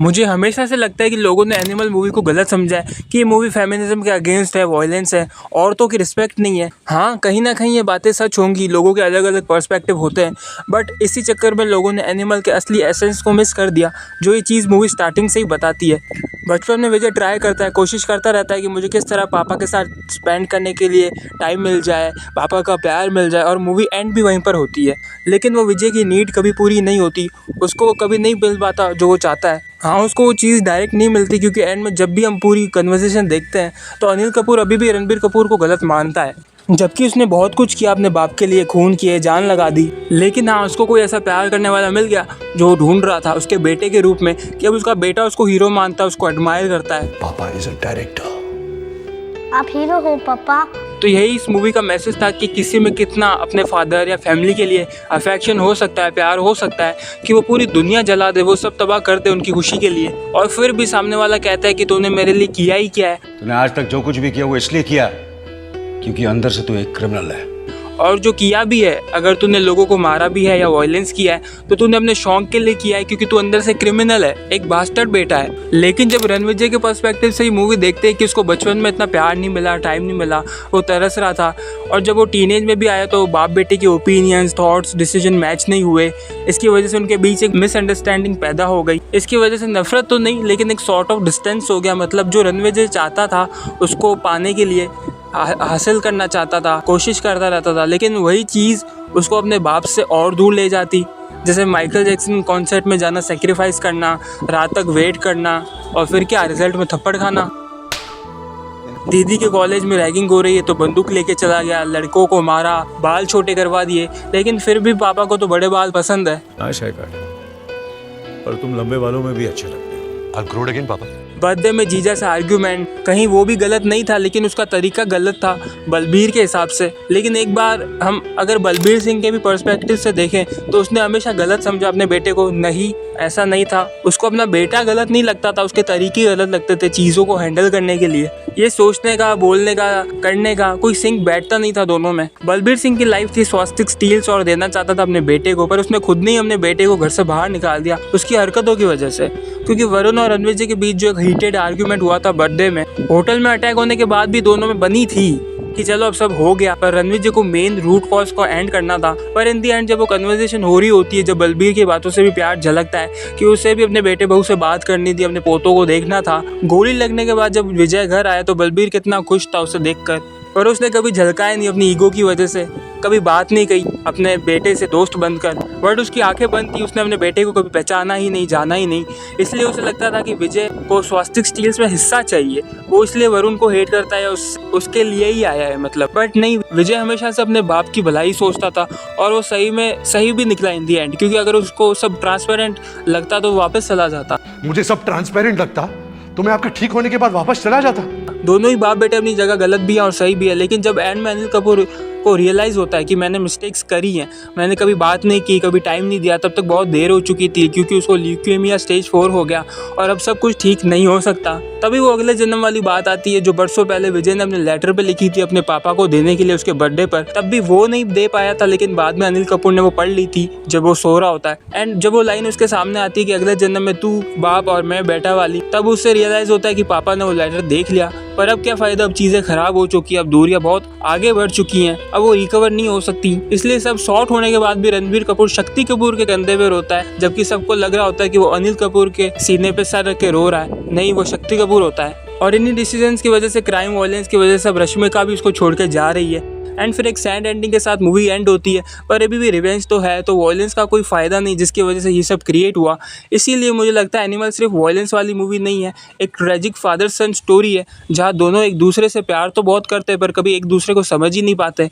मुझे हमेशा से लगता है कि लोगों ने एनिमल मूवी को गलत समझा है कि ये मूवी फेमिनिज्म के अगेंस्ट है, वॉयलेंस है, औरतों की रिस्पेक्ट नहीं है। हाँ, कहीं ना कहीं ये बातें सच होंगी, लोगों के अलग अलग पर्सपेक्टिव होते हैं, बट इसी चक्कर में लोगों ने एनिमल के असली एसेंस को मिस कर दिया, जो ये चीज़ मूवी स्टार्टिंग से ही बताती है। बचपन में विजय ट्राई करता है, कोशिश करता रहता है कि मुझे किस तरह पापा के साथ स्पेंड करने के लिए टाइम मिल जाए, पापा का प्यार मिल जाए, और मूवी एंड भी वहीं पर होती है। लेकिन वो विजय की नीड कभी पूरी नहीं होती, उसको वो कभी नहीं मिल पाता जो वो चाहता है। हाँ, उसको वो चीज़ डायरेक्ट नहीं मिलती, क्योंकि एंड में जब भी हम पूरी कन्वर्सेशन देखते हैं तो अनिल कपूर अभी भी रणबीर कपूर को गलत मानता है, जबकि उसने बहुत कुछ किया अपने बाप के लिए, खून किए, जान लगा दी। लेकिन हाँ, उसको कोई ऐसा प्यार करने वाला मिल गया जो वो ढूंढ रहा था, उसके बेटे के रूप में, कि अब उसका बेटा उसको हीरो मानता है, उसको एडमायर करता है। पापा इज अ डायरेक्टर। आप हीरो हो पापा। तो यही इस मूवी का मैसेज था कि किसी में कितना अपने फादर या फैमिली के लिए अफेक्शन हो सकता है, प्यार हो सकता है, कि वो पूरी दुनिया जला दे, वो सब तबाह कर दे उनकी खुशी के लिए, और फिर भी सामने वाला कहता है कि तूने मेरे लिए किया ही क्या है। तूने आज तक जो कुछ भी किया वो इसलिए किया क्योंकि अंदर से तू एक क्रिमिनल है। और जो किया भी है, अगर तूने लोगों को मारा भी है या वायलेंस किया है, तो तूने अपने शौक के लिए किया है, क्योंकि तू अंदर से क्रिमिनल है, एक बास्टर्ड बेटा है। लेकिन जब रणविजय के पर्सपेक्टिव से ही मूवी देखते हैं कि उसको बचपन में इतना प्यार नहीं मिला, टाइम नहीं मिला, वो तरस रहा था, और जब वो टीनेज में भी आया तो बाप बेटे के ओपिनियंस, थॉट्स, डिसीजन मैच नहीं हुए, इसकी वजह से उनके बीच एक मिसअंडरस्टैंडिंग पैदा हो गई। इसकी वजह से नफरत तो नहीं, लेकिन एक सॉर्ट ऑफ डिस्टेंस हो गया। मतलब जो रणविजय चाहता था उसको पाने के लिए हासिल करना चाहता था, कोशिश करता रहता था, लेकिन वही चीज़ उसको अपने बाप से और दूर ले जाती। जैसे माइकल जैक्सन कॉन्सर्ट में जाना, सेक्रीफाइस करना, रात तक वेट करना, और फिर क्या, रिजल्ट में थप्पड़ खाना। दीदी के कॉलेज में रैगिंग हो रही है तो बंदूक लेके चला गया, लड़कों को मारा, बाल छोटे करवा दिए, लेकिन फिर भी पापा को तो बड़े बाल पसंद है। पर तुम लंबे बालों में भी अच्छे लगते हो। I'll grow it again, पापा। बर्थडे में जीजा से आर्ग्यूमेंट, कहीं वो भी गलत नहीं था, लेकिन उसका तरीका गलत था बलबीर के हिसाब से। लेकिन एक बार हम अगर बलबीर सिंह के भी पर्सपेक्टिव से देखें तो उसने हमेशा गलत समझा अपने बेटे को। नहीं, ऐसा नहीं था, उसको अपना बेटा गलत नहीं लगता था, उसके तरीके गलत लगते थे चीज़ों को हैंडल करने के लिए। ये सोचने का, बोलने का, करने का कोई सिंक बैठता नहीं था दोनों में। बलबीर सिंह की लाइफ थी स्वास्तिक स्टील्स और देना चाहता था अपने बेटे को, पर उसने खुद नहीं अपने बेटे को घर से बाहर निकाल दिया उसकी हरकतों की वजह से। क्योंकि वरुण और रणविजय के बीच जो एक हीटेड आर्ग्यूमेंट हुआ था बर्थडे में, होटल में अटैक होने के बाद भी दोनों में बनी थी कि चलो अब सब हो गया, पर रणविजय को मेन रूट कॉज को एंड करना था। पर इन दी एंड जब वो कन्वर्सेशन हो रही होती है, जब बलबीर की बातों से भी प्यार झलकता है कि उसे भी अपने बेटे बहू से बात करनी थी, अपने पोतों को देखना था। गोली लगने के बाद जब विजय घर आया तो बलबीर कितना खुश था उसे देखकर, पर उसने कभी झलकाया नहीं अपनी ईगो की वजह से, कभी बात नहीं कही अपने बेटे से दोस्त बनकर, बट उसकी आंखें बंद थी, उसने अपने बेटे को कभी पहचाना ही नहीं, जाना ही नहीं। इसलिए उसे लगता था कि विजय को स्वास्तिक स्टील्स में हिस्सा चाहिए, वो इसलिए वरुण को हेट करता है, उसके लिए ही आया है मतलब। बट नहीं, विजय हमेशा से अपने बाप की भलाई सोचता था, और वो सही में सही भी निकला इन दी एंड, क्योंकि अगर उसको सब ट्रांसपेरेंट लगता तो वापस चला जाता। मुझे सब ट्रांसपेरेंट लगता तो मैं आपके ठीक होने के बाद वापस चला जाता। दोनों ही बाप बेटे अपनी जगह गलत भी है और सही भी है, लेकिन जब एंड में अनिल कपूर को रियलाइज़ होता है कि मैंने मिस्टेक्स करी हैं, मैंने कभी बात नहीं की, कभी टाइम नहीं दिया, तब तक बहुत देर हो चुकी थी, क्योंकि उसको ल्यूकेमिया स्टेज 4 हो गया और अब सब कुछ ठीक नहीं हो सकता। तभी वो अगले जन्म वाली बात आती है जो बरसों पहले विजय ने अपने लेटर पे लिखी थी अपने पापा को देने के लिए उसके बर्थडे पर। तब भी वो नहीं दे पाया था, लेकिन बाद में अनिल कपूर ने वो पढ़ ली थी जब वो सो रहा होता है। एंड जब वो लाइन उसके सामने आती है कि अगले जन्म में तू बाप और मैं बेटा वाली, तब उससे रियलाइज होता है कि पापा ने वो लेटर देख लिया, पर अब क्या फायदा, अब चीजें खराब हो चुकी है, अब दूरियां बहुत आगे बढ़ चुकी हैं, अब वो रिकवर नहीं हो सकती। इसलिए सब सॉर्ट होने के बाद भी रणबीर कपूर शक्ति कपूर के कंधे पे रोता है, जबकि सबको लग रहा होता है कि वो अनिल कपूर के सीने पे सर रख के रो रहा है। नहीं, वो शक्ति कपूर होता है। और इन्हीं डिसीजंस की वजह से, क्राइम वायलेंस की वजह से अब रश्मिका भी उसको छोड़ के जा रही है। एंड फिर एक सैड एंडिंग के साथ मूवी एंड होती है, पर अभी भी रिवेंज तो है, तो वायलेंस का कोई फ़ायदा नहीं जिसकी वजह से ये सब क्रिएट हुआ। इसीलिए मुझे लगता है एनिमल सिर्फ वायलेंस वाली मूवी नहीं है, एक ट्रेजिक फादर सन स्टोरी है, जहाँ दोनों एक दूसरे से प्यार तो बहुत करते हैं पर कभी एक दूसरे को समझ ही नहीं पाते।